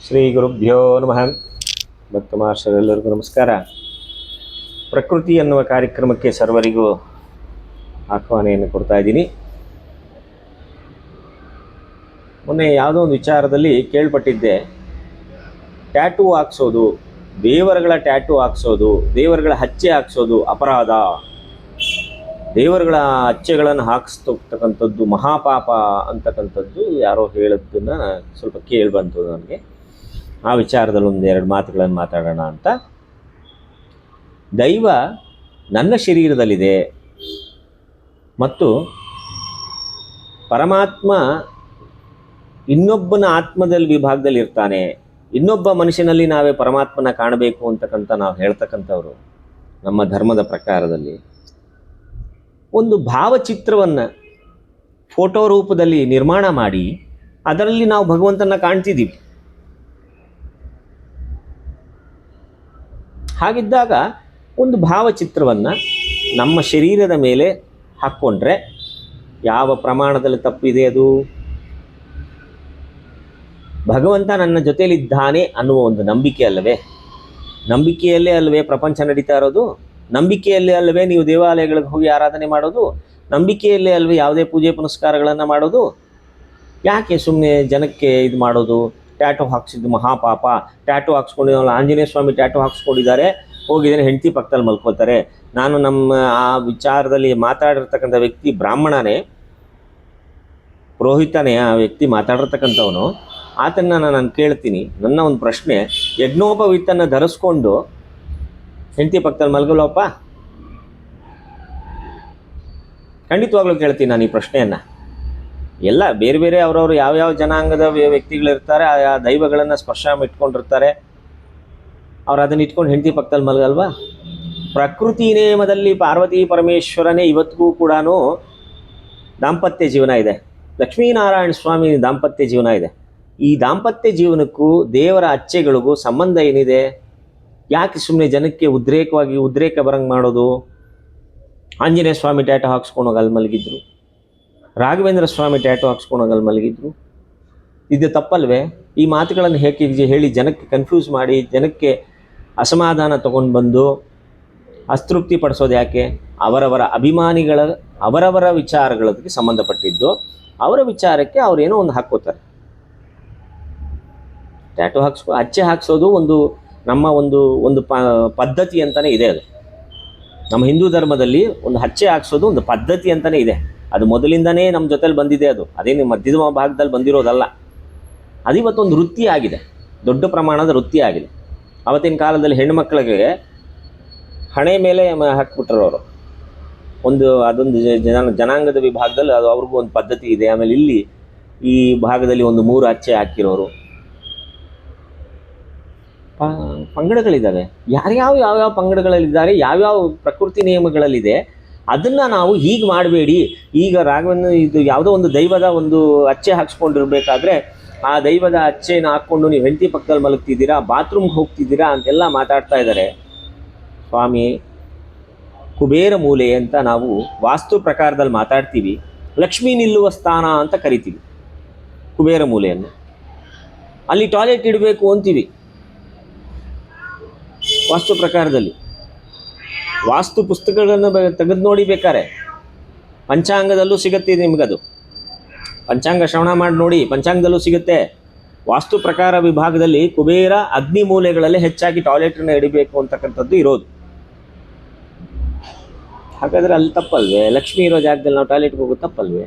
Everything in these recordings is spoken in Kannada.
ಶ್ರೀ ಗುರುಭ್ಯೋ ನಮಃ. ಭಕ್ತ ಮಹಾಶಯರೆಲ್ಲರಿಗೂ ನಮಸ್ಕಾರ. ಪ್ರಕೃತಿ ಎನ್ನುವ ಕಾರ್ಯಕ್ರಮಕ್ಕೆ ಸರ್ವರಿಗೂ ಆಹ್ವಾನೆಯನ್ನು ಕೊಡ್ತಾ ಇದ್ದೀನಿ. ಮೊನ್ನೆ ಯಾವುದೋ ಒಂದು ವಿಚಾರದಲ್ಲಿ ಕೇಳ್ಪಟ್ಟಿದ್ದೆ, ಟ್ಯಾಟೂ ಹಾಕ್ಸೋದು, ದೇವರುಗಳ ಟ್ಯಾಟೂ ಹಾಕ್ಸೋದು, ದೇವರುಗಳ ಹಚ್ಚೆ ಹಾಕ್ಸೋದು ಅಪರಾಧ, ದೇವರುಗಳ ಹಚ್ಚೆಗಳನ್ನು ಹಾಕಿಸ್ತಕ್ಕಂಥದ್ದು ಮಹಾಪಾಪ ಅಂತಕ್ಕಂಥದ್ದು ಯಾರೋ ಹೇಳಿದ್ದನ್ನು ಸ್ವಲ್ಪ ಕೇಳಿ ಬಂತು ನನಗೆ. ಆ ವಿಚಾರದಲ್ಲಿ ಒಂದೆರಡು ಮಾತುಗಳನ್ನು ಮಾತಾಡೋಣ ಅಂತ. ದೈವ ನನ್ನ ಶರೀರದಲ್ಲಿದೆ ಮತ್ತು ಪರಮಾತ್ಮ ಇನ್ನೊಬ್ಬನ ಆತ್ಮದಲ್ಲಿ ವಿಭಾಗದಲ್ಲಿ ಇರ್ತಾನೆ. ಇನ್ನೊಬ್ಬ ಮನುಷ್ಯನಲ್ಲಿ ನಾವೇ ಪರಮಾತ್ಮನ ಕಾಣಬೇಕು ಅಂತಕ್ಕಂಥ ನಾವು ಹೇಳ್ತಕ್ಕಂಥವ್ರು ನಮ್ಮ ಧರ್ಮದ ಪ್ರಕಾರದಲ್ಲಿ ಒಂದು ಭಾವಚಿತ್ರವನ್ನು ಫೋಟೋ ರೂಪದಲ್ಲಿ ನಿರ್ಮಾಣ ಮಾಡಿ ಅದರಲ್ಲಿ ನಾವು ಭಗವಂತನ ಕಾಣ್ತಿದ್ದೀವಿ. ಹಾಗಿದ್ದಾಗ ಒಂದು ಭಾವಚಿತ್ರವನ್ನು ನಮ್ಮ ಶರೀರದ ಮೇಲೆ ಹಾಕ್ಕೊಂಡ್ರೆ ಯಾವ ಪ್ರಮಾಣದಲ್ಲಿ ತಪ್ಪಿದೆ? ಅದು ಭಗವಂತ ನನ್ನ ಜೊತೆಯಲ್ಲಿದ್ದಾನೆ ಅನ್ನುವ ಒಂದು ನಂಬಿಕೆ ಅಲ್ಲವೇ? ನಂಬಿಕೆಯಲ್ಲೇ ಅಲ್ಲವೇ ಪ್ರಪಂಚ ನಡೀತಾ ಇರೋದು? ನಂಬಿಕೆಯಲ್ಲೇ ಅಲ್ಲವೇ ನೀವು ದೇವಾಲಯಗಳಿಗೆ ಹೋಗಿ ಆರಾಧನೆ ಮಾಡೋದು? ನಂಬಿಕೆಯಲ್ಲೇ ಅಲ್ವೇ ಯಾವುದೇ ಪೂಜೆ ಪುನಸ್ಕಾರಗಳನ್ನು ಮಾಡೋದು? ಯಾಕೆ ಸುಮ್ಮನೆ ಜನಕ್ಕೆ ಇದು ಮಾಡೋದು? ಟ್ಯಾಟೋ ಹಾಕ್ಸಿದ್ದು ಮಹಾಪಾಪ, ಟ್ಯಾಟೋ ಹಾಕ್ಸ್ಕೊಂಡಿದ್ದಾವಲ್ಲ, ಆಂಜನೇಯ ಸ್ವಾಮಿ ಟ್ಯಾಟೋ ಹಾಕ್ಸ್ಕೊಂಡಿದ್ದಾರೆ, ಹೋಗಿದ್ದೇನೆ ಹೆಂಡತಿ ಪಕ್ಕದಲ್ಲಿ ಮಲ್ಕೋತಾರೆ. ನಾನು ನಮ್ಮ ಆ ವಿಚಾರದಲ್ಲಿ ಮಾತಾಡಿರ್ತಕ್ಕಂಥ ವ್ಯಕ್ತಿ ಬ್ರಾಹ್ಮಣನೇ, ಪುರೋಹಿತನೇ ಆ ವ್ಯಕ್ತಿ ಮಾತಾಡಿರ್ತಕ್ಕಂಥವನು. ಆತನ ನಾನು ಕೇಳ್ತೀನಿ, ನನ್ನ ಒಂದು ಪ್ರಶ್ನೆ, ಯಜ್ಞೋಪವೀತನ್ನು ಧರಿಸ್ಕೊಂಡು ಹೆಂಡತಿ ಪಕ್ಕದಲ್ಲಿ ಮಲ್ಗಲ್ಲಪ್ಪ? ಖಂಡಿತವಾಗ್ಲೂ ಕೇಳ್ತೀನಿ ನಾನು ಈ ಪ್ರಶ್ನೆಯನ್ನು. ಎಲ್ಲ ಬೇರೆ ಬೇರೆ ಅವರವರು ಯಾವ್ಯಾವ ಜನಾಂಗದ ವ್ಯಕ್ತಿಗಳಿರ್ತಾರೆ, ಆ ದೈವಗಳನ್ನು ಸ್ಪರ್ಶ ಇಟ್ಕೊಂಡಿರ್ತಾರೆ, ಅವ್ರು ಅದನ್ನ ಇಟ್ಕೊಂಡು ಹೆಂಡತಿ ಪಕ್ಕದಲ್ಲಿ ಮಲಗಲ್ವಾ? ಪ್ರಕೃತಿ ನೇಮದಲ್ಲಿ ಪಾರ್ವತಿ ಪರಮೇಶ್ವರನೇ ಇವತ್ತಿಗೂ ಕೂಡ ದಾಂಪತ್ಯ ಜೀವನ ಇದೆ. ಲಕ್ಷ್ಮೀನಾರಾಯಣ ಸ್ವಾಮಿ ದಾಂಪತ್ಯ ಜೀವನ ಇದೆ. ಈ ದಾಂಪತ್ಯ ಜೀವನಕ್ಕೂ ದೇವರ ಅಚ್ಚೆಗಳಿಗೂ ಸಂಬಂಧ ಏನಿದೆ? ಯಾಕೆ ಸುಮ್ಮನೆ ಜನಕ್ಕೆ ಉದ್ರೇಕ ಬರಂಗೆ ಮಾಡೋದು? ಆಂಜನೇಯ ಸ್ವಾಮಿ ಟ್ಯಾಟೋ ಹಾಕ್ಸ್ಕೊಂಡೋಗಿ ಅಲ್ಲಿ ಮಲಗಿದ್ರು, ರಾಘವೇಂದ್ರ ಸ್ವಾಮಿ ಟ್ಯಾಟೋ ಹಾಕ್ಸ್ಕೊಂಡೋಗಿ ಅಲ್ಲಿ ಮಲಗಿದ್ರು. ಇದು ತಪ್ಪಲ್ವೇ? ಈ ಮಾತುಗಳನ್ನು ಹೇಳಿ ಜನಕ್ಕೆ ಕನ್ಫ್ಯೂಸ್ ಮಾಡಿ ಜನಕ್ಕೆ ಅಸಮಾಧಾನ ತಗೊಂಡು ಬಂದು ಅತೃಪ್ತಿ ಪಡಿಸೋದು ಯಾಕೆ? ಅವರವರ ಅಭಿಮಾನಿಗಳ ಅವರವರ ವಿಚಾರಗಳಿಗೆ ಸಂಬಂಧಪಟ್ಟಿದ್ದು ಅವರ ವಿಚಾರಕ್ಕೆ ಅವರೇನೋ ಒಂದು ಹಾಕ್ಕೋತಾರೆ. ಟ್ಯಾಟೋ ಅಚ್ಚೆ ಹಾಕ್ಸೋದು ನಮ್ಮ ಒಂದು ಪದ್ಧತಿ ಅಂತಲೇ ಇದೆ. ಅದು ನಮ್ಮ ಹಿಂದೂ ಧರ್ಮದಲ್ಲಿ ಒಂದು ಹಚ್ಚೆ ಹಾಕ್ಸೋದು ಒಂದು ಪದ್ಧತಿ ಅಂತಲೇ ಇದೆ. ಅದು ಮೊದಲಿಂದನೇ ನಮ್ಮ ಜೊತೆಲಿ ಬಂದಿದೆ. ಅದೇನು ಮಧ್ಯದ ಭಾಗದಲ್ಲಿ ಬಂದಿರೋದಲ್ಲ. ಅದು ಇವತ್ತೊಂದು ವೃತ್ತಿ ಆಗಿದೆ, ದೊಡ್ಡ ಪ್ರಮಾಣದ ವೃತ್ತಿ ಆಗಿದೆ. ಅವತ್ತಿನ ಕಾಲದಲ್ಲಿ ಹೆಣ್ಣುಮಕ್ಕಳಿಗೆ ಹಣೆ ಮೇಲೆ ಹಾಕ್ಬಿಟ್ರು ಅವರು. ಅದೊಂದು ಜನಾಂಗದ ವಿಭಾಗದಲ್ಲಿ ಅದು ಅವ್ರಿಗೂ ಒಂದು ಪದ್ಧತಿ ಇದೆ. ಆಮೇಲೆ ಇಲ್ಲಿ ಈ ಭಾಗದಲ್ಲಿ ಒಂದು 3 ಹಚ್ಚೆ ಹಾಕಿರೋರು ಪಂಗಡಗಳಿದ್ದಾವೆ. ಯಾವ್ಯಾವ ಪಂಗಡಗಳಲ್ಲಿದ್ದಾರೆ, ಯಾವ್ಯಾವ ಪ್ರಕೃತಿ ನಿಯಮಗಳಲ್ಲಿದೆ, ಅದನ್ನು ನಾವು ಹೀಗೆ ಮಾಡಬೇಡಿ. ಈಗ ರಾಘವೇಂದ್ರ ಇದು ಯಾವುದೋ ಒಂದು ದೈವದ ಒಂದು ಅಚ್ಚೆ ಹಾಕ್ಸ್ಕೊಂಡಿರ್ಬೇಕಾದ್ರೆ ಆ ದೈವದ ಅಚ್ಚೆನ ಹಾಕ್ಕೊಂಡು ನೀವು ಹೆಂಡತಿ ಪಕ್ಕದಲ್ಲಿ ಮಲಗ್ತಿದ್ದೀರಾ, ಬಾತ್ರೂಮ್ಗೆ ಹೋಗ್ತಿದ್ದೀರಾ ಅಂತೆಲ್ಲ ಮಾತಾಡ್ತಾ ಇದ್ದಾರೆ. ಸ್ವಾಮಿ, ಕುಬೇರ ಮೂಲೆ ಅಂತ ನಾವು ವಾಸ್ತು ಪ್ರಕಾರದಲ್ಲಿ ಮಾತಾಡ್ತೀವಿ. ಲಕ್ಷ್ಮೀ ನಿಲ್ಲುವ ಸ್ಥಾನ ಅಂತ ಕರಿತೀವಿ ಕುಬೇರ ಮೂಲೆಯನ್ನು. ಅಲ್ಲಿ ಟಾಯ್ಲೆಟ್ ಇಡಬೇಕು ಅಂತೀವಿ ವಾಸ್ತು ಪ್ರಕಾರದಲ್ಲಿ. ವಾಸ್ತು ಪುಸ್ತಕಗಳನ್ನು ತೆಗೆದು ನೋಡಿ ಬೇಕಾರೆ, ಪಂಚಾಂಗದಲ್ಲೂ ಸಿಗುತ್ತೆ ನಿಮಗದು. ಪಂಚಾಂಗ ಶ್ರವಣ ಮಾಡಿ ನೋಡಿ, ಪಂಚಾಂಗದಲ್ಲೂ ಸಿಗುತ್ತೆ. ವಾಸ್ತು ಪ್ರಕಾರ ವಿಭಾಗದಲ್ಲಿ ಕುಬೇರ ಅಗ್ನಿ ಮೂಲೆಗಳಲ್ಲಿ ಹೆಚ್ಚಾಗಿ ಟಾಯ್ಲೆಟನ್ನು ಇಡಬೇಕು ಅಂತಕ್ಕಂಥದ್ದು ಇರೋದು. ಹಾಗಾದರೆ ಅಲ್ಲಿ ತಪ್ಪಲ್ವೇ? ಲಕ್ಷ್ಮಿ ಇರೋ ಜಾಗದಲ್ಲಿ ನಾವು ಟಾಯ್ಲೆಟ್ಗೆ ಹೋಗೋದು ತಪ್ಪಲ್ವೇ?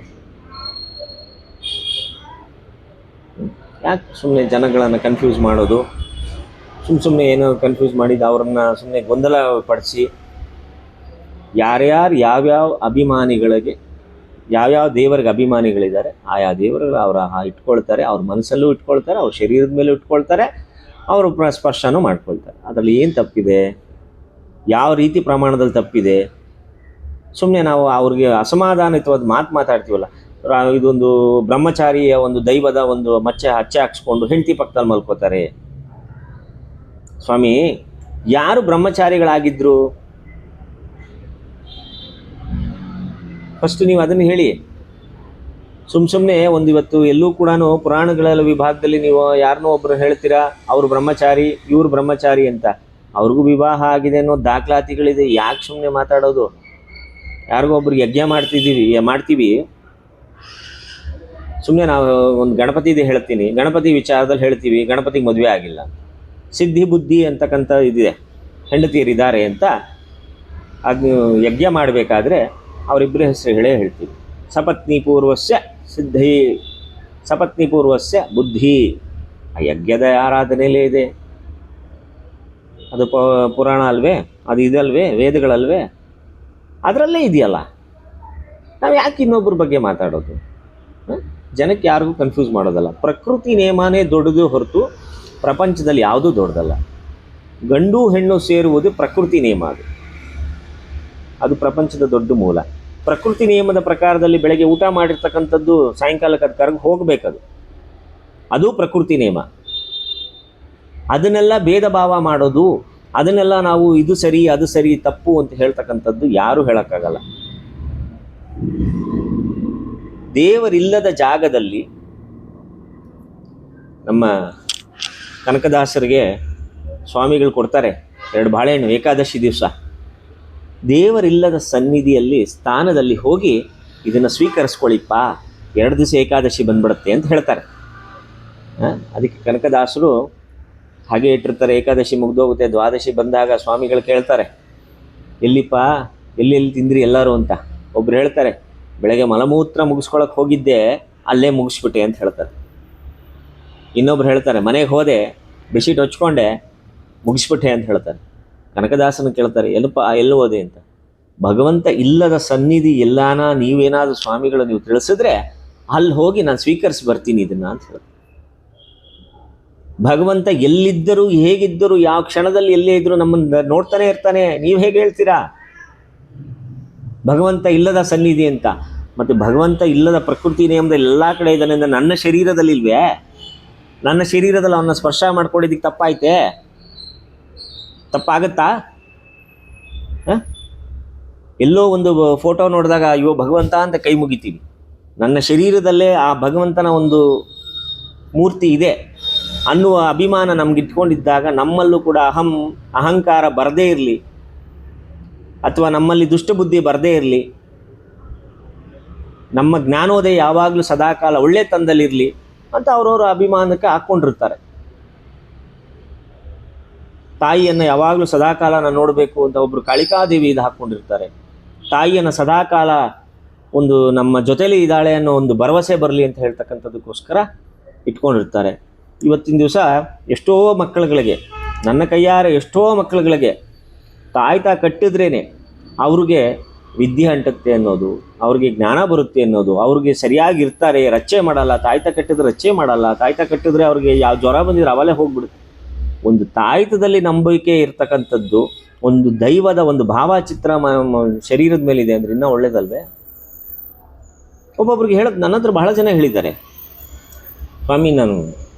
ಯಾಕೆ ಸುಮ್ಮನೆ ಜನಗಳನ್ನು ಕನ್ಫ್ಯೂಸ್ ಮಾಡೋದು? ಸುಮ್ಮನೆ ಏನೋ ಕನ್ಫ್ಯೂಸ್ ಮಾಡಿದ್ದು ಅವರನ್ನು ಸುಮ್ಮನೆ ಗೊಂದಲ ಪಡಿಸಿ ಯಾರ್ಯಾರು ಯಾವ್ಯಾವ ಅಭಿಮಾನಿಗಳಿಗೆ ಯಾವ್ಯಾವ ದೇವರಿಗೆ ಅಭಿಮಾನಿಗಳಿದ್ದಾರೆ ಆಯಾ ದೇವರುಗಳು ಅವರ ಇಟ್ಕೊಳ್ತಾರೆ, ಅವ್ರ ಮನಸ್ಸಲ್ಲೂ ಇಟ್ಕೊಳ್ತಾರೆ, ಅವ್ರ ಶರೀರದ ಮೇಲೂ ಇಟ್ಕೊಳ್ತಾರೆ, ಅವರು ಸ್ಪರ್ಶನೂ ಮಾಡ್ಕೊಳ್ತಾರೆ. ಅದರಲ್ಲಿ ಏನು ತಪ್ಪಿದೆ? ಯಾವ ರೀತಿ ಪ್ರಮಾಣದಲ್ಲಿ ತಪ್ಪಿದೆ? ಸುಮ್ಮನೆ ನಾವು ಅವ್ರಿಗೆ ಅಸಮಾಧಾನಿತವಾದ ಮಾತಾಡ್ತೀವಲ್ಲ. ಇದೊಂದು ಬ್ರಹ್ಮಚಾರಿಯ ಒಂದು ದೈವದ ಒಂದು ಹಚ್ಚೆ ಹಾಕ್ಸ್ಕೊಂಡು ಹೆಂಡತಿ ಪಕ್ಕದಲ್ಲಿ ಮಲ್ಕೋತಾರೆ. ಸ್ವಾಮಿ, ಯಾರು ಬ್ರಹ್ಮಚಾರಿಗಳಾಗಿದ್ರು? ಫಸ್ಟ್ ನೀವು ಅದನ್ನು ಹೇಳಿ. ಸುಮ್ಮನೆ ಒಂದು ಇವತ್ತು ಎಲ್ಲೂ ಕೂಡ ಪುರಾಣಗಳ ವಿಭಾಗದಲ್ಲಿ ನೀವು ಯಾರನ್ನೋ ಒಬ್ಬರು ಹೇಳ್ತೀರಾ ಅವರು ಬ್ರಹ್ಮಚಾರಿ ಇವರು ಬ್ರಹ್ಮಚಾರಿ ಅಂತ, ಅವ್ರಿಗೂ ವಿವಾಹ ಆಗಿದೆ ಅನ್ನೋ ದಾಖಲಾತಿಗಳಿದೆ. ಯಾಕೆ ಸುಮ್ಮನೆ ಮಾತಾಡೋದು? ಯಾರಿಗೋ ಒಬ್ರಿಗೆ ಯಜ್ಞ ಮಾಡ್ತೀವಿ ಸುಮ್ಮನೆ. ನಾವು ಒಂದು ಗಣಪತಿದೆ ಹೇಳ್ತೀನಿ, ಗಣಪತಿ ವಿಚಾರದಲ್ಲಿ ಹೇಳ್ತೀವಿ ಗಣಪತಿಗೆ ಮದುವೆ ಆಗಿಲ್ಲ, ಸಿದ್ಧಿ ಬುದ್ಧಿ ಅಂತಕ್ಕಂಥ ಇದಿದೆ, ಹೆಂಡತಿಯರಿದ್ದಾರೆ ಅಂತ. ಅದು ಯಜ್ಞ ಮಾಡಬೇಕಾದ್ರೆ ಅವರಿಬ್ಬರ ಹೆಸರು ಹೇಳ್ತೀವಿ. ಸಪತ್ನಿ ಪೂರ್ವಸ್ಯ ಸಿದ್ಧಿ, ಸಪತ್ನಿ ಪೂರ್ವಸ್ಯ ಬುದ್ಧಿ. ಆ ಯಜ್ಞದ ಆರಾಧನೆಯಲ್ಲೇ ಇದೆ. ಅದು ಪುರಾಣ ಅಲ್ವೇ? ಅದು ಇದಲ್ವೇ? ವೇದಗಳಲ್ವೇ? ಅದರಲ್ಲೇ ಇದೆಯಲ್ಲ. ನಾವು ಯಾಕೆ ಇನ್ನೊಬ್ಬರ ಬಗ್ಗೆ ಮಾತಾಡೋದು? ಜನಕ್ಕೆ ಯಾರಿಗೂ ಕನ್ಫ್ಯೂಸ್ ಮಾಡೋದಲ್ಲ. ಪ್ರಕೃತಿ ನಿಯಮನೇ ದೊಡ್ಡದು ಹೊರತು ಪ್ರಪಂಚದಲ್ಲಿ ಯಾವುದೂ ದೊಡ್ಡದಲ್ಲ. ಗಂಡು ಹೆಣ್ಣು ಸೇರುವುದು ಪ್ರಕೃತಿ ನಿಯಮ. ಅದು ಪ್ರಪಂಚದ ದೊಡ್ಡ ಮೂಲ. ಪ್ರಕೃತಿ ನಿಯಮದ ಪ್ರಕಾರದಲ್ಲಿ ಬೆಳಗ್ಗೆ ಊಟ ಮಾಡಿರ್ತಕ್ಕಂಥದ್ದು ಸಾಯಂಕಾಲಕ್ಕೆ ಅದು ಕರಗಿ ಹೋಗಬೇಕದು, ಅದು ಪ್ರಕೃತಿ ನಿಯಮ. ಅದನ್ನೆಲ್ಲ ಭೇದ ಭಾವ ಮಾಡೋದು, ಅದನ್ನೆಲ್ಲ ನಾವು ಇದು ಸರಿ ಅದು ಸರಿ ತಪ್ಪು ಅಂತ ಹೇಳ್ತಕ್ಕಂಥದ್ದು ಯಾರೂ ಹೇಳೋಕ್ಕಾಗಲ್ಲ. ದೇವರಿಲ್ಲದ ಜಾಗದಲ್ಲಿ ನಮ್ಮ ಕನಕದಾಸರಿಗೆ ಸ್ವಾಮಿಗಳು ಕೊಡ್ತಾರೆ 2 ಬಾಳೆಹಣ್ಣು ಏಕಾದಶಿ ದಿವಸ. ದೇವರಿಲ್ಲದ ಸನ್ನಿಧಿಯಲ್ಲಿ ಸ್ಥಾನದಲ್ಲಿ ಹೋಗಿ ಇದನ್ನು ಸ್ವೀಕರಿಸ್ಕೊಳ್ಳಿಪ್ಪ, 2 ದಿವಸ ಏಕಾದಶಿ ಬಂದ್ಬಿಡುತ್ತೆ ಅಂತ ಹೇಳ್ತಾರೆ. ಅದಕ್ಕೆ ಕನಕದಾಸರು ಹಾಗೆ ಇಟ್ಟಿರ್ತಾರೆ. ಏಕಾದಶಿ ಮುಗ್ದೋಗುತ್ತೆ, ದ್ವಾದಶಿ ಬಂದಾಗ ಸ್ವಾಮಿಗಳು ಕೇಳ್ತಾರೆ, ಎಲ್ಲಿಪ್ಪ ಎಲ್ಲಿ ತಿಂದ್ರಿ ಎಲ್ಲರೂ ಅಂತ. ಒಬ್ರು ಹೇಳ್ತಾರೆ, ಬೆಳಗ್ಗೆ ಮಲಮೂತ್ರ ಮುಗಿಸ್ಕೊಳಕ್ಕೆ ಹೋಗಿದ್ದೆ, ಅಲ್ಲೇ ಮುಗಿಸ್ಬಿಟ್ಟೆ ಅಂತ ಹೇಳ್ತಾರೆ. ಇನ್ನೊಬ್ರು ಹೇಳ್ತಾರೆ, ಮನೆಗೆ ಹೋದೆ ಬೆಡ್ಶೀಟ್ ಹೊಚ್ಕೊಂಡೆ ಮುಗಿಸ್ಬಿಟ್ಟೆ ಅಂತ ಹೇಳ್ತಾರೆ. ಕನಕದಾಸನ ಕೇಳ್ತಾರೆ, ಎಲ್ಲಿ ಹೋದೆ ಅಂತ. ಭಗವಂತ ಇಲ್ಲದ ಸನ್ನಿಧಿ ಎಲ್ಲಾನ ನೀವೇನಾದರೂ ಸ್ವಾಮಿಗಳು ನೀವು ತಿಳಿಸಿದ್ರೆ ಅಲ್ಲಿ ಹೋಗಿ ನಾನು ಸ್ವೀಕರಿಸಿ ಬರ್ತೀನಿ ಇದನ್ನು ಅಂತ ಹೇಳ್ತಾರೆ. ಭಗವಂತ ಎಲ್ಲಿದ್ದರೂ ಹೇಗಿದ್ದರೂ ಯಾವ ಕ್ಷಣದಲ್ಲಿ ಎಲ್ಲೇ ಇದ್ದರೂ ನಮ್ಮನ್ನು ನೋಡ್ತಾನೆ ಇರ್ತಾನೆ. ನೀವು ಹೇಗೆ ಹೇಳ್ತೀರಾ ಭಗವಂತ ಇಲ್ಲದ ಸನ್ನಿಧಿ ಅಂತ? ಮತ್ತು ಭಗವಂತ ಇಲ್ಲದ ಪ್ರಕೃತಿ ನಿಯಮದ ಎಲ್ಲ ಕಡೆ ಇದ್ದಾನೆ ಅಂದರೆ ನನ್ನ ಶರೀರದಲ್ಲಿ ಇಲ್ವೇ? ನನ್ನ ಶರೀರದಲ್ಲಿ ಅವನ್ನ ಸ್ಪರ್ಶ ಮಾಡ್ಕೊಂಡಿದ್ದಕ್ಕೆ ತಪ್ಪಾಯ್ತೆ? ತಪ್ಪಾಗತ್ತಾ? ಎಲ್ಲೋ ಒಂದು ಫೋಟೋ ನೋಡಿದಾಗ ಅಯ್ಯೋ ಭಗವಂತ ಅಂತ ಕೈ ಮುಗಿತೀವಿ. ನನ್ನ ಶರೀರದಲ್ಲೇ ಆ ಭಗವಂತನ ಒಂದು ಮೂರ್ತಿ ಇದೆ ಅನ್ನುವ ಅಭಿಮಾನ ನಮ್ಗೆ ಇಟ್ಕೊಂಡಿದ್ದಾಗ ನಮ್ಮಲ್ಲೂ ಕೂಡ ಅಹಂಕಾರ ಬರದೇ ಇರಲಿ, ಅಥವಾ ನಮ್ಮಲ್ಲಿ ದುಷ್ಟಬುದ್ಧಿ ಬರದೇ ಇರಲಿ, ನಮ್ಮ ಜ್ಞಾನೋದಯ ಯಾವಾಗಲೂ ಸದಾಕಾಲ ಒಳ್ಳೆ ತಂದಲ್ಲಿರಲಿ ಅಂತ ಅವರವರ ಅಭಿಮಾನಕ್ಕೆ ಹಾಕ್ಕೊಂಡಿರ್ತಾರೆ. ತಾಯಿಯನ್ನು ಯಾವಾಗಲೂ ಸದಾಕಾಲ ನಾನು ನೋಡಬೇಕು ಅಂತ ಒಬ್ಬರು ಕಾಳಿಕಾದೇವಿ ಇದು ಹಾಕ್ಕೊಂಡಿರ್ತಾರೆ. ತಾಯಿಯನ್ನು ಸದಾಕಾಲ ಒಂದು ನಮ್ಮ ಜೊತೆಲಿ ಇದ್ದಾಳೆ ಅನ್ನೋ ಒಂದು ಭರವಸೆ ಬರಲಿ ಅಂತ ಹೇಳ್ತಕ್ಕಂಥದ್ದಕ್ಕೋಸ್ಕರ ಇಟ್ಕೊಂಡಿರ್ತಾರೆ. ಇವತ್ತಿನ ದಿವಸ ಎಷ್ಟೋ ಮಕ್ಕಳುಗಳಿಗೆ, ನನ್ನ ಕೈಯಾರೆ ಎಷ್ಟೋ ಮಕ್ಕಳುಗಳಿಗೆ ತಾಯ್ತಾ ಕಟ್ಟಿದ್ರೇ ಅವ್ರಿಗೆ ವಿದ್ಯೆ ಅಂಟುತ್ತೆ ಅನ್ನೋದು, ಅವ್ರಿಗೆ ಜ್ಞಾನ ಬರುತ್ತೆ ಅನ್ನೋದು, ಅವ್ರಿಗೆ ಸರಿಯಾಗಿರ್ತಾರೆ, ರಚ್ಚೆ ಮಾಡಲ್ಲ. ತಾಯ್ತಾ ಕಟ್ಟಿದ್ರೆ ರಚ್ಚೆ ಮಾಡಲ್ಲ, ತಾಯ್ತಾ ಕಟ್ಟಿದ್ರೆ ಅವ್ರಿಗೆ ಯಾವ ಜ್ವರ ಬಂದಿದ್ರೆ ಅವಲೇ ಹೋಗ್ಬಿಡುತ್ತೆ. ಒಂದು ತಾಯ್ತದಲ್ಲಿ ನಂಬಿಕೆ ಇರ್ತಕ್ಕಂಥದ್ದು, ಒಂದು ದೈವದ ಒಂದು ಭಾವಚಿತ್ರ ಶರೀರದ ಮೇಲಿದೆ ಅಂದರೆ ಇನ್ನೂ ಒಳ್ಳೇದಲ್ವೇ? ಒಬ್ಬೊಬ್ರಿಗೆ ಹೇಳೋದು ನನ್ನ ಹತ್ರ ಬಹಳ ಜನ ಹೇಳಿದ್ದಾರೆ, ಸ್ವಾಮಿ ನಾನು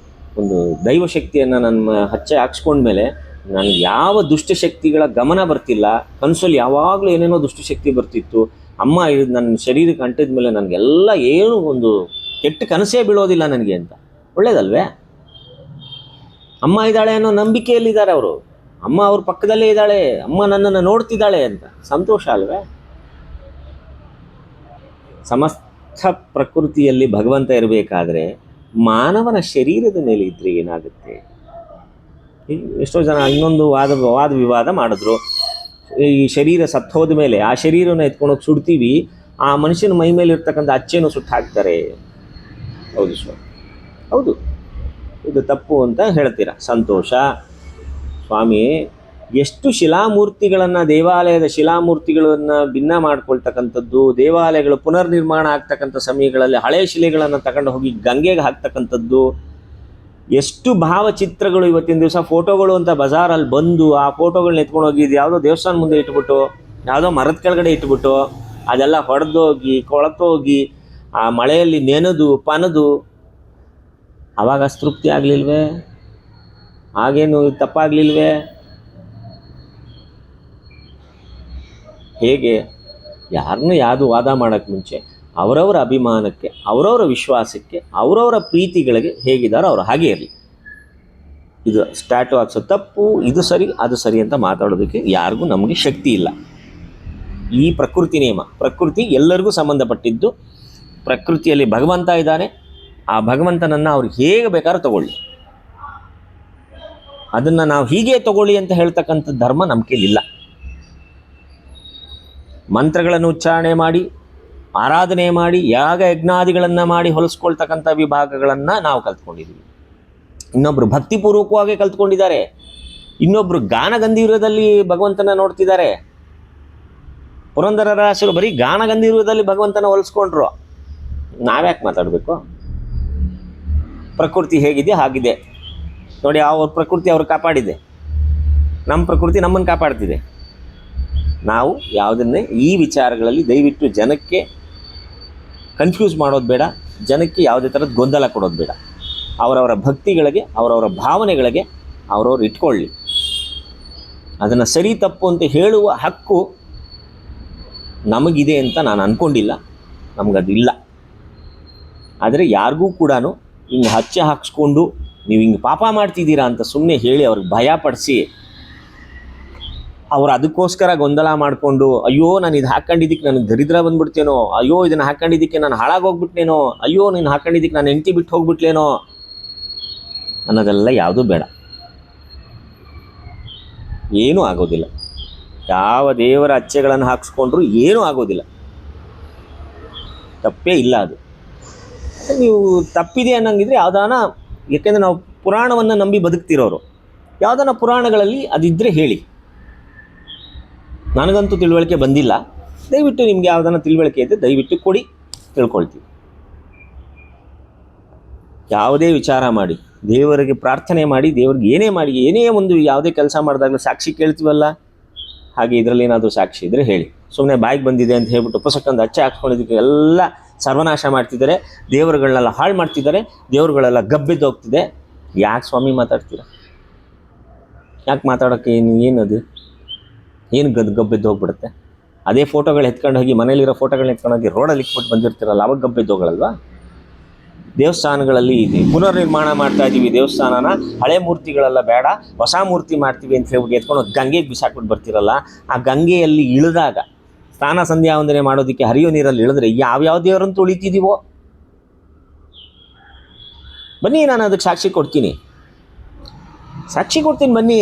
ಒಂದು ದೈವಶಕ್ತಿಯನ್ನು ನನ್ನ ಹಚ್ಚೆ ಹಾಕ್ಸ್ಕೊಂಡ್ಮೇಲೆ ನನಗೆ ಯಾವ ದುಷ್ಟಶಕ್ತಿಗಳ ಗಮನ ಬರ್ತಿಲ್ಲ. ಕನಸಲ್ಲಿ ಯಾವಾಗಲೂ ಏನೇನೋ ದುಷ್ಟಶಕ್ತಿ ಬರ್ತಿತ್ತು. ಅಮ್ಮ ಇದು ನನ್ನ ಶರೀರಕ್ಕೆ ಅಂಟಿದ ಮೇಲೆ ನನಗೆಲ್ಲ ಏನು ಒಂದು ಕೆಟ್ಟ ಕನಸೇ ಬೀಳೋದಿಲ್ಲ ನನಗೆ ಅಂತ. ಒಳ್ಳೇದಲ್ವೇ? ಅಮ್ಮ ಇದ್ದಾಳೆ ಅನ್ನೋ ನಂಬಿಕೆಯಲ್ಲಿದ್ದಾರೆ ಅವರು. ಅಮ್ಮ ಅವ್ರ ಪಕ್ಕದಲ್ಲೇ ಇದ್ದಾಳೆ, ಅಮ್ಮ ನನ್ನನ್ನು ನೋಡ್ತಿದ್ದಾಳೆ ಅಂತ ಸಂತೋಷ ಅಲ್ವೇ? ಸಮಸ್ತ ಪ್ರಕೃತಿಯಲ್ಲಿ ಭಗವಂತ ಇರಬೇಕಾದ್ರೆ ಮಾನವನ ಶರೀರದ ಮೇಲೆ ಇದ್ರೆ ಏನಾಗುತ್ತೆ? ಎಷ್ಟೋ ಜನ ಇನ್ನೊಂದು ವಾದ ವಿವಾದ ಮಾಡಿದ್ರು. ಈ ಶರೀರ ಸತ್ತೋದ ಮೇಲೆ ಆ ಶರೀರನ ಎತ್ಕೊಂಡೋಗಿ ಸುಡ್ತೀವಿ, ಆ ಮನುಷ್ಯನ ಮೈ ಮೇಲೆ ಇರ್ತಕ್ಕಂಥ ಅಚ್ಚೆನೂ ಸುಟ್ಟು ಹಾಕ್ತಾರೆ. ಹೌದು ಸ್ವಾಮಿ, ಹೌದು, ಇದು ತಪ್ಪು ಅಂತ ಹೇಳ್ತೀರಾ. ಸಂತೋಷ ಸ್ವಾಮಿ. ಎಷ್ಟು ಶಿಲಾಮೂರ್ತಿಗಳನ್ನು, ದೇವಾಲಯದ ಶಿಲಾಮೂರ್ತಿಗಳನ್ನು ಭಿನ್ನ ಮಾಡ್ಕೊಳ್ತಕ್ಕಂಥದ್ದು, ದೇವಾಲಯಗಳು ಪುನರ್ನಿರ್ಮಾಣ ಆಗ್ತಕ್ಕಂಥ ಸಮಯಗಳಲ್ಲಿ ಹಳೆ ಶಿಲೆಗಳನ್ನು ತಗೊಂಡು ಹೋಗಿ ಗಂಗೆಗೆ ಹಾಕ್ತಕ್ಕಂಥದ್ದು, ಎಷ್ಟು ಭಾವಚಿತ್ರಗಳು ಇವತ್ತಿನ ದಿವಸ ಫೋಟೋಗಳು ಅಂತ ಬಜಾರಲ್ಲಿ ಬಂದು ಆ ಫೋಟೋಗಳನ್ನ ಎತ್ಕೊಂಡು ಹೋಗಿ ಯಾವುದೋ ದೇವಸ್ಥಾನ ಮುಂದೆ ಇಟ್ಬಿಟ್ಟು, ಯಾವುದೋ ಮರದ ಕೆಳಗಡೆ ಇಟ್ಬಿಟ್ಟು ಅದೆಲ್ಲ ಹೊಡೆದೋಗಿ ಕೊಳತೋಗಿ ಆ ಮಳೆಯಲ್ಲಿ ನೆನೆದು ಪನದು, ಆವಾಗ ಅಸ್ತೃಪ್ತಿ ಆಗಲಿಲ್ವೇ? ಆಗೇನು ತಪ್ಪಾಗಲಿಲ್ವೇ? ಹೇಗೆ? ಯಾರನ್ನೂ ಯಾವುದು ವಾದ ಮಾಡೋಕ್ಕೆ ಮುಂಚೆ ಅವರವರ ಅಭಿಮಾನಕ್ಕೆ, ಅವರವರ ವಿಶ್ವಾಸಕ್ಕೆ, ಅವರವರ ಪ್ರೀತಿಗಳಿಗೆ ಹೇಗಿದ್ದಾರೋ ಅವರು ಹಾಗೆ ಇರಲಿ. ಇದು ಸ್ಟ್ಯಾಟು ಹಾಕ್ಸೋ ತಪ್ಪು, ಇದು ಸರಿ ಅದು ಸರಿ ಅಂತ ಮಾತಾಡೋದಕ್ಕೆ ಯಾರಿಗೂ ನಮಗೆ ಶಕ್ತಿ ಇಲ್ಲ. ಈ ಪ್ರಕೃತಿ ನಿಯಮ, ಪ್ರಕೃತಿ ಎಲ್ಲರಿಗೂ ಸಂಬಂಧಪಟ್ಟಿದ್ದು. ಪ್ರಕೃತಿಯಲ್ಲಿ ಭಗವಂತ ಇದ್ದಾನೆ, ಆ ಭಗವಂತನನ್ನು ಅವ್ರು ಹೇಗೆ ಬೇಕಾದ್ರೂ ತಗೊಳ್ಳಿ. ಅದನ್ನು ನಾವು ಹೀಗೆ ತಗೊಳ್ಳಿ ಅಂತ ಹೇಳ್ತಕ್ಕಂಥ ಧರ್ಮ ನಮ್ಮ ಕೈಲಿಲ್ಲ. ಮಂತ್ರಗಳನ್ನು ಉಚ್ಚಾರಣೆ ಮಾಡಿ, ಆರಾಧನೆ ಮಾಡಿ, ಯಾಗ ಯಜ್ಞಾದಿಗಳನ್ನು ಮಾಡಿ ಹೊಲಿಸ್ಕೊಳ್ತಕ್ಕಂಥ ವಿಭಾಗಗಳನ್ನು ನಾವು ಕಲ್ತ್ಕೊಂಡಿದ್ದೀವಿ. ಇನ್ನೊಬ್ಬರು ಭಕ್ತಿಪೂರ್ವಕವಾಗಿ ಕಲ್ತ್ಕೊಂಡಿದ್ದಾರೆ, ಇನ್ನೊಬ್ಬರು ಗಾನಗಂಧೀರ್ಯದಲ್ಲಿ ಭಗವಂತನ ನೋಡ್ತಿದ್ದಾರೆ. ಪುರಂದರದಾಸರು ಬರೀ ಗಾನಗಂಧೀರ್ಯದಲ್ಲಿ ಭಗವಂತನ ಹೊಲಿಸ್ಕೊಂಡ್ರು. ನಾವ್ಯಾಕೆ ಮಾತಾಡಬೇಕು? ಪ್ರಕೃತಿ ಹೇಗಿದೆ ಹಾಗಿದೆ ನೋಡಿ. ಅವ್ರ ಪ್ರಕೃತಿ ಅವ್ರು ಕಾಪಾಡಿದೆ, ನಮ್ಮ ಪ್ರಕೃತಿ ನಮ್ಮನ್ನು ಕಾಪಾಡ್ತಿದೆ. ನಾವು ಯಾವುದನ್ನೇ ಈ ವಿಚಾರಗಳಲ್ಲಿ ದಯವಿಟ್ಟು ಜನಕ್ಕೆ ಕನ್ಫ್ಯೂಸ್ ಮಾಡೋದು ಬೇಡ, ಜನಕ್ಕೆ ಯಾವುದೇ ಥರದ ಗೊಂದಲ ಕೊಡೋದು ಬೇಡ. ಅವರವರ ಭಕ್ತಿಗಳಿಗೆ, ಅವರವರ ಭಾವನೆಗಳಿಗೆ ಅವರವ್ರು ಇಟ್ಕೊಳ್ಳಿ. ಅದನ್ನು ಸರಿ ತಪ್ಪು ಅಂತ ಹೇಳುವ ಹಕ್ಕು ನಮಗಿದೆ ಅಂತ ನಾನು ಅಂದ್ಕೊಂಡಿಲ್ಲ, ನಮಗದಿಲ್ಲ. ಆದರೆ ಯಾರಿಗೂ ಕೂಡ ಹಿಂಗೆ ಹಚ್ಚೆ ಹಾಕ್ಸ್ಕೊಂಡು ನೀವು ಹಿಂಗೆ ಪಾಪ ಮಾಡ್ತಿದ್ದೀರಾ ಅಂತ ಸುಮ್ಮನೆ ಹೇಳಿ ಅವ್ರಿಗೆ ಭಯಪಡಿಸಿ ಅವ್ರು ಅದಕ್ಕೋಸ್ಕರ ಗೊಂದಲ ಮಾಡಿಕೊಂಡು, ಅಯ್ಯೋ ನಾನು ಇದು ಹಾಕ್ಕೊಂಡಿದ್ದಕ್ಕೆ ನನಗೆ ದರಿದ್ರ ಬಂದ್ಬಿಡ್ತೇನೋ, ಅಯ್ಯೋ ಇದನ್ನು ಹಾಕ್ಕೊಂಡಿದ್ದಕ್ಕೆ ನಾನು ಹಾಳಾಗೋಗ್ಬಿಟ್ನೇನೋ, ಅಯ್ಯೋ ನೀನು ಹಾಕ್ಕೊಂಡಿದ್ದಕ್ಕೆ ನಾನು ಹೆಂಡತಿ ಬಿಟ್ಟು ಹೋಗ್ಬಿಟ್ಲೇನೋ ಅನ್ನೋದೆಲ್ಲ ಯಾವುದೂ ಬೇಡ. ಏನೂ ಆಗೋದಿಲ್ಲ. ಯಾವ ದೇವರ ಅಚ್ಚೆಗಳನ್ನು ಹಾಕ್ಸ್ಕೊಂಡ್ರೂ ಏನೂ ಆಗೋದಿಲ್ಲ. ತಪ್ಪೇ ಇಲ್ಲ. ಅದು ನೀವು ತಪ್ಪಿದೆ ಅನ್ನಂಗಿದ್ರೆ ಯಾವುದಾನ, ಯಾಕೆಂದರೆ ನಾವು ಪುರಾಣವನ್ನು ನಂಬಿ ಬದುಕ್ತಿರೋರು, ಯಾವುದಾನ ಪುರಾಣಗಳಲ್ಲಿ ಅದಿದ್ದರೆ ಹೇಳಿ. ನನಗಂತೂ ತಿಳುವಳಿಕೆ ಬಂದಿಲ್ಲ. ದಯವಿಟ್ಟು ನಿಮಗೆ ಯಾವುದಾನ ತಿಳುವಳಿಕೆ ಇದ್ದರೆ ದಯವಿಟ್ಟು ಕೊಡಿ, ತಿಳ್ಕೊಳ್ತೀವಿ. ಯಾವುದೇ ವಿಚಾರ ಮಾಡಿ, ದೇವರಿಗೆ ಪ್ರಾರ್ಥನೆ ಮಾಡಿ, ದೇವ್ರಿಗೆ ಏನೇ ಮಾಡಿ, ಏನೇ ಒಂದು ಯಾವುದೇ ಕೆಲಸ ಮಾಡಿದಾಗಲೂ ಸಾಕ್ಷಿ ಕೇಳ್ತೀವಲ್ಲ, ಹಾಗೆ ಇದರಲ್ಲಿ ಏನಾದರೂ ಸಾಕ್ಷಿ ಇದ್ದರೆ ಹೇಳಿ. ಸುಮ್ಮನೆ ಬಾಯಿಗೆ ಬಂದಿದೆ ಅಂತ ಹೇಳ್ಬಿಟ್ಟು ಉಪಸಕ್ಕಂದು ಅಚ್ಚೆ ಹಾಕ್ಸ್ಕೊಂಡಿದ್ದಕ್ಕೆ ಎಲ್ಲ ಸರ್ವನಾಶ ಮಾಡ್ತಿದ್ದಾರೆ, ದೇವರುಗಳನ್ನೆಲ್ಲ ಹಾಳು ಮಾಡ್ತಿದ್ದಾರೆ, ದೇವರುಗಳೆಲ್ಲ ಗಬ್ಬೆದ್ದು ಹೋಗ್ತಿದೆ. ಯಾಕೆ ಸ್ವಾಮಿ ಮಾತಾಡ್ತೀರಾ? ಯಾಕೆ ಮಾತಾಡೋಕ್ಕೆ ಏನದು ಏನು ಗಬ್ಬೆದ್ದು ಹೋಗ್ಬಿಡುತ್ತೆ? ಅದೇ ಫೋಟೋಗಳು ಎತ್ಕೊಂಡು ಹೋಗಿ, ಮನೇಲಿರೋ ಫೋಟೋಗಳನ್ನ ಎತ್ಕೊಂಡು ಹೋಗಿ ರೋಡಲ್ಲಿ ಇಟ್ಬಿಟ್ಟು ಬಂದಿರ್ತೀರಲ್ಲ, ಅವಾಗ ಗಬ್ಬೆದ್ದು ಹೋಗಳಲ್ವಾ? ದೇವಸ್ಥಾನಗಳಲ್ಲಿ ಪುನರ್ ನಿರ್ಮಾಣ ಮಾಡ್ತಾ ಇದ್ದೀವಿ ದೇವಸ್ಥಾನನ, ಹಳೆ ಮೂರ್ತಿಗಳೆಲ್ಲ ಬೇಡ ಹೊಸ ಮೂರ್ತಿ ಮಾಡ್ತೀವಿ ಅಂತ ಹೇಳ್ಬಿಟ್ಟು ಎತ್ಕೊಂಡು ಗಂಗೆಗೆ ಬಿಸಾಕ್ಬಿಟ್ಟು ಬರ್ತಿರಲ್ಲ, ಆ ಗಂಗೆಯಲ್ಲಿ ಇಳಿದಾಗ ಸ್ನಾನ ಸಂಧ್ಯಾ ವಂದನೆ ಮಾಡೋದಕ್ಕೆ ಹರಿಯೋ ನೀರಲ್ಲಿ ಇಳಿದ್ರೆ ಯಾವ್ಯಾವ ದೇವರಂತೂ ಉಳಿತಿದ್ದೀವೋ? ಬನ್ನಿ, ನಾನು ಅದಕ್ಕೆ ಸಾಕ್ಷಿ ಕೊಡ್ತೀನಿ, ಬನ್ನಿ.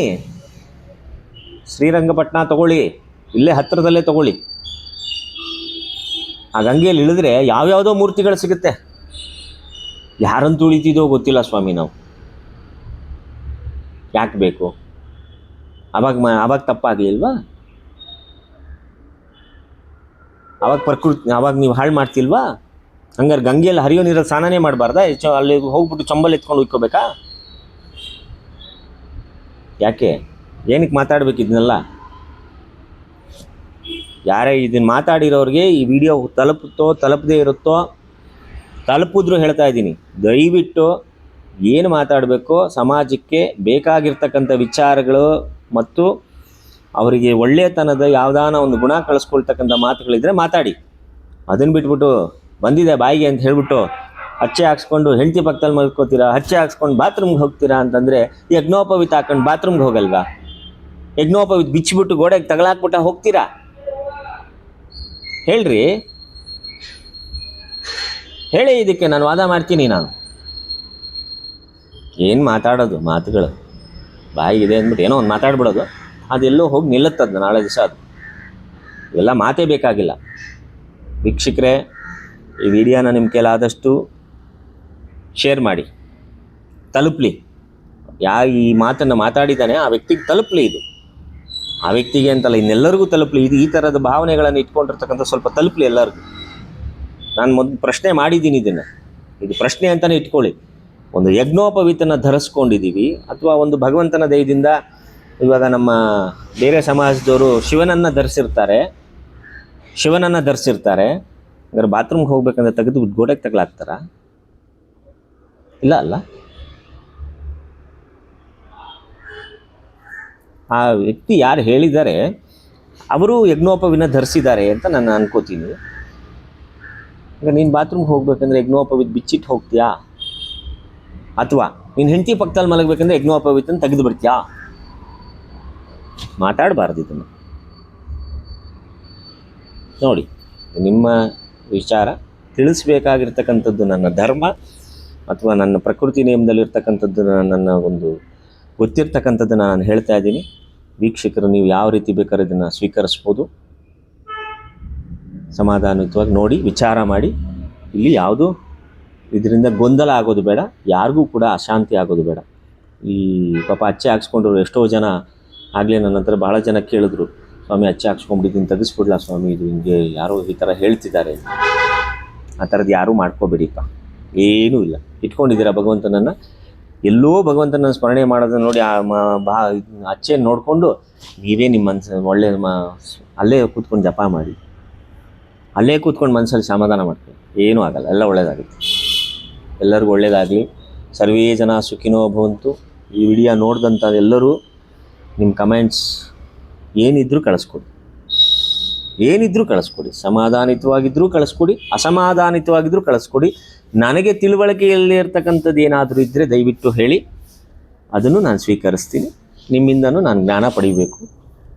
ಶ್ರೀರಂಗಪಟ್ಟಣ ತಗೊಳ್ಳಿ, ಇಲ್ಲೇ ಹತ್ತಿರದಲ್ಲೇ ತಗೊಳ್ಳಿ. ಆ ಗಂಗೆಯಲ್ಲಿ ಇಳಿದ್ರೆ ಯಾವ್ಯಾವುದೋ ಮೂರ್ತಿಗಳು ಸಿಗುತ್ತೆ. ಯಾರಂತೂ ಉಳಿತಿದೋ ಗೊತ್ತಿಲ್ಲ ಸ್ವಾಮಿ. ನಾವು ಯಾಕೆ ಬೇಕು? ಅವಾಗ ತಪ್ಪಾಗಲಿಲ್ವಾ? ಅವಾಗ ನೀವು ಹಾಳು ಮಾಡ್ತಿಲ್ವಾ? ಹಂಗಾರೆ ಗಂಗೆಯಲ್ಲಿ ಹರಿಯೋ ನೀರಲ್ಲಿ ಸ್ನಾನನೇ ಮಾಡಬಾರ್ದಾ? ಅಲ್ಲಿ ಹೋಗ್ಬಿಟ್ಟು ಚಂಬಲ್ ಎತ್ಕೊಂಡು ಉಯ್ಕೋಬೇಕಾ? ಯಾಕೆ? ಏನಕ್ಕೆ ಮಾತಾಡ್ಬೇಕು ಇದನ್ನೆಲ್ಲ? ಯಾರೇ ಇದನ್ನು ಮಾತಾಡಿರೋರಿಗೆ ಈ ವಿಡಿಯೋ ತಲುಪುತ್ತೋ ತಲುಪದೇ ಇರುತ್ತೋ, ತಲುಪಿದ್ರೂ ಹೇಳ್ತಾ ಇದ್ದೀನಿ, ದಯವಿಟ್ಟು ಏನು ಮಾತಾಡಬೇಕೋ ಸಮಾಜಕ್ಕೆ ಬೇಕಾಗಿರ್ತಕ್ಕಂಥ ವಿಚಾರಗಳು ಮತ್ತು ಅವರಿಗೆ ಒಳ್ಳೆಯತನದ ಯಾವುದಾನ ಒಂದು ಗುಣ ಕಳಿಸ್ಕೊಳ್ತಕ್ಕಂಥ ಮಾತುಗಳಿದ್ರೆ ಮಾತಾಡಿ. ಅದನ್ನು ಬಿಟ್ಬಿಟ್ಟು ಬಂದಿದೆ ಬಾಯಿಗೆ ಅಂತ ಹೇಳ್ಬಿಟ್ಟು ಹಚ್ಚೆ ಹಾಕ್ಸ್ಕೊಂಡು ಹೆಂಡತಿ ಪಕ್ಕದಲ್ಲಿ ಮಲ್ಕೋತೀರಾ, ಹಚ್ಚೆ ಹಾಕ್ಸ್ಕೊಂಡು ಬಾತ್ರೂಮ್ಗೆ ಹೋಗ್ತೀರಾ ಅಂತಂದರೆ ಯಜ್ಞೋಪವಿತ ಹಾಕೊಂಡು ಬಾತ್ರೂಮ್ಗೆ ಹೋಗಲ್ವಾ? ಯಜ್ಞೋಪವಿತ ಬಿಚ್ಚಿಬಿಟ್ಟು ಗೋಡೆಗೆ ತಗಲಾಕ್ಬಿಟ್ಟ ಹೋಗ್ತೀರಾ? ಹೇಳ್ರಿ, ಹೇಳಿ. ಇದಕ್ಕೆ ನಾನು ವಾದ ಮಾಡ್ತೀನಿ. ನಾನು ಏನು ಮಾತಾಡೋದು ಮಾತುಗಳು ಬಾಯಿಗಿದೆ ಅಂದ್ಬಿಟ್ಟು ಏನೋ ಒಂದು ಮಾತಾಡ್ಬಿಡೋದು, ಅದೆಲ್ಲೋ ಹೋಗಿ ನಿಲ್ಲುತ್ತದ ನಾಳೆ ದಿವಸ. ಅದು ಇವೆಲ್ಲ ಮಾತೇ ಬೇಕಾಗಿಲ್ಲ. ವೀಕ್ಷಕರೇ, ಈ ವಿಡಿಯೋನ ನಿಮ್ಮ ಕೈಲಾದಷ್ಟು ಶೇರ್ ಮಾಡಿ, ತಲುಪಲಿ. ಈ ಮಾತನ್ನು ಮಾತಾಡಿದ್ದಾನೆ ಆ ವ್ಯಕ್ತಿಗೆ ತಲುಪಲಿ. ಇದು ಆ ವ್ಯಕ್ತಿಗೆ ಅಂತಲ್ಲ, ಇನ್ನೆಲ್ಲರಿಗೂ ತಲುಪಲಿ. ಇದು ಈ ಥರದ ಭಾವನೆಗಳನ್ನು ಇಟ್ಕೊಂಡಿರ್ತಕ್ಕಂಥ ಸ್ವಲ್ಪ ತಲುಪಲಿ ಎಲ್ಲರಿಗೂ. ನಾನು ಮೊದಲು ಪ್ರಶ್ನೆ ಮಾಡಿದ್ದೀನಿ, ಇದು ಪ್ರಶ್ನೆ ಅಂತಲೇ ಇಟ್ಕೊಳ್ಳಿ. ಒಂದು ಯಜ್ಞೋಪವೀತನ ಧರಿಸ್ಕೊಂಡಿದ್ದೀವಿ, ಅಥವಾ ಒಂದು ಭಗವಂತನ ದಯದಿಂದ ಇವಾಗ ನಮ್ಮ ಬೇರೆ ಸಮಾಜದವರು ಶಿವನನ್ನು ಧರಿಸಿರ್ತಾರೆ. ಹಂಗಾರೆ ಬಾತ್ರೂಮ್ಗೆ ಹೋಗ್ಬೇಕಂದ್ರೆ ತೆಗೆದು ಗೋಡೆಗೆ ತಗಲಾಕ್ತಾರ? ಇಲ್ಲ ಅಲ್ಲ. ಆ ವ್ಯಕ್ತಿ ಯಾರು ಹೇಳಿದ್ದಾರೆ ಅವರು ಯಜ್ಞೋಪವಿನ ಧರಿಸಿದ್ದಾರೆ ಅಂತ ನಾನು ಅನ್ಕೋತೀನಿ. ಈಗ ನೀನು ಬಾತ್ರೂಮ್ಗೆ ಹೋಗ್ಬೇಕಂದ್ರೆ ಯಜ್ಞೋಪವಿತ್ ಬಿಚ್ಚಿಟ್ಟು ಹೋಗ್ತೀಯಾ, ಅಥವಾ ನೀನು ಹೆಂಡತಿ ಪಕ್ಕದಲ್ಲಿ ಮಲಗಬೇಕಂದ್ರೆ ಯಜ್ಞೋಪವಿತ್ತನ್ನು ತೆಗೆದು ಬಿಡ್ತೀಯಾ? ಮಾತಾಡಬಾರ್ದು ಇದನ್ನು. ನೋಡಿ, ನಿಮ್ಮ ವಿಚಾರ ತಿಳಿಸ್ಬೇಕಾಗಿರ್ತಕ್ಕಂಥದ್ದು ನನ್ನ ಧರ್ಮ ಅಥವಾ ನನ್ನ ಪ್ರಕೃತಿ ನಿಯಮದಲ್ಲಿರ್ತಕ್ಕಂಥದ್ದು, ನನ್ನ ಒಂದು ಗೊತ್ತಿರ್ತಕ್ಕಂಥದ್ದನ್ನು ನಾನು ಹೇಳ್ತಾ ಇದ್ದೀನಿ. ವೀಕ್ಷಕರು ನೀವು ಯಾವ ರೀತಿ ಬೇಕಾದ್ರೆ ಇದನ್ನು ಸ್ವೀಕರಿಸ್ಬೋದು. ಸಮಾಧಾನಯುತವಾಗಿ ನೋಡಿ, ವಿಚಾರ ಮಾಡಿ. ಇಲ್ಲಿ ಯಾವುದೂ ಇದರಿಂದ ಗೊಂದಲ ಆಗೋದು ಬೇಡ, ಯಾರಿಗೂ ಕೂಡ ಅಶಾಂತಿ ಆಗೋದು ಬೇಡ. ಈ ಪಾಪ ಅಚ್ಚೆ ಹಾಕ್ಸ್ಕೊಂಡ್ರು ಎಷ್ಟೋ ಜನ ಆಗಲೇ ನನ್ನ ಹತ್ರ ಭಾಳ ಜನ ಕೇಳಿದ್ರು, ಸ್ವಾಮಿ ಅಚ್ಚೆ ಹಾಕ್ಸ್ಕೊಂಡ್ಬಿಟ್ಟಿದ್ದೀನಿ, ತೆಗೆಸ್ಬಿಡ್ಲಾ ಸ್ವಾಮಿ, ಇದು ಹಿಂಗೆ ಯಾರೋ ಈ ಥರ ಹೇಳ್ತಿದ್ದಾರೆ. ಆ ಥರದ್ದು ಯಾರೂ ಮಾಡ್ಕೋಬೇಡಿಪ್ಪ, ಏನೂ ಇಲ್ಲ. ಇಟ್ಕೊಂಡಿದ್ದೀರಾ ಭಗವಂತನನ್ನು, ಎಲ್ಲೋ ಭಗವಂತನ ಸ್ಮರಣೆ ಮಾಡೋದನ್ನು ನೋಡಿ ಅಚ್ಚೆಯನ್ನು ನೋಡಿಕೊಂಡು ನೀವೇ ನಿಮ್ಮ ಮನಸ್ಸು ಅಲ್ಲೇ ಕೂತ್ಕೊಂಡು ಜಪ ಮಾಡಿ, ಅಲ್ಲೇ ಕೂತ್ಕೊಂಡು ಮನಸ್ಸಲ್ಲಿ ಸಮಾಧಾನ ಮಾಡ್ತೀವಿ. ಏನೂ ಆಗಲ್ಲ, ಎಲ್ಲ ಒಳ್ಳೆಯದಾಗುತ್ತೆ. ಎಲ್ಲರಿಗೂ ಒಳ್ಳೆಯದಾಗಲಿ. ಸರ್ವೇ ಜನ ಸುಖಿನೋ ಭವಂತು. ಈ ವಿಡಿಯೋ ನೋಡಿದಂಥ ಎಲ್ಲರೂ ನಿಮ್ಮ ಕಮೆಂಟ್ಸ್ ಏನಿದ್ರೂ ಕಳಿಸ್ಕೊಡಿ. ಸಮಾಧಾನಿತವಾಗಿದ್ದರೂ ಕಳಿಸ್ಕೊಡಿ, ಅಸಮಾಧಾನಿತವಾಗಿದ್ದರೂ ಕಳಿಸ್ಕೊಡಿ. ನನಗೆ ತಿಳುವಳಿಕೆಯಲ್ಲಿ ಇರ್ತಕ್ಕಂಥದ್ದು ಏನಾದರೂ ಇದ್ದರೆ ದಯವಿಟ್ಟು ಹೇಳಿ, ಅದನ್ನು ನಾನು ಸ್ವೀಕರಿಸ್ತೀನಿ. ನಿಮ್ಮಿಂದನೂ ನಾನು ಜ್ಞಾನ ಪಡಿಬೇಕು.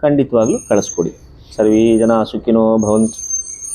ಖಂಡಿತವಾಗ್ಲೂ ಕಳಿಸ್ಕೊಡಿ. ಸರ್ವೇ ಜನ ಸುಖಿನೋ ಭವಂತು.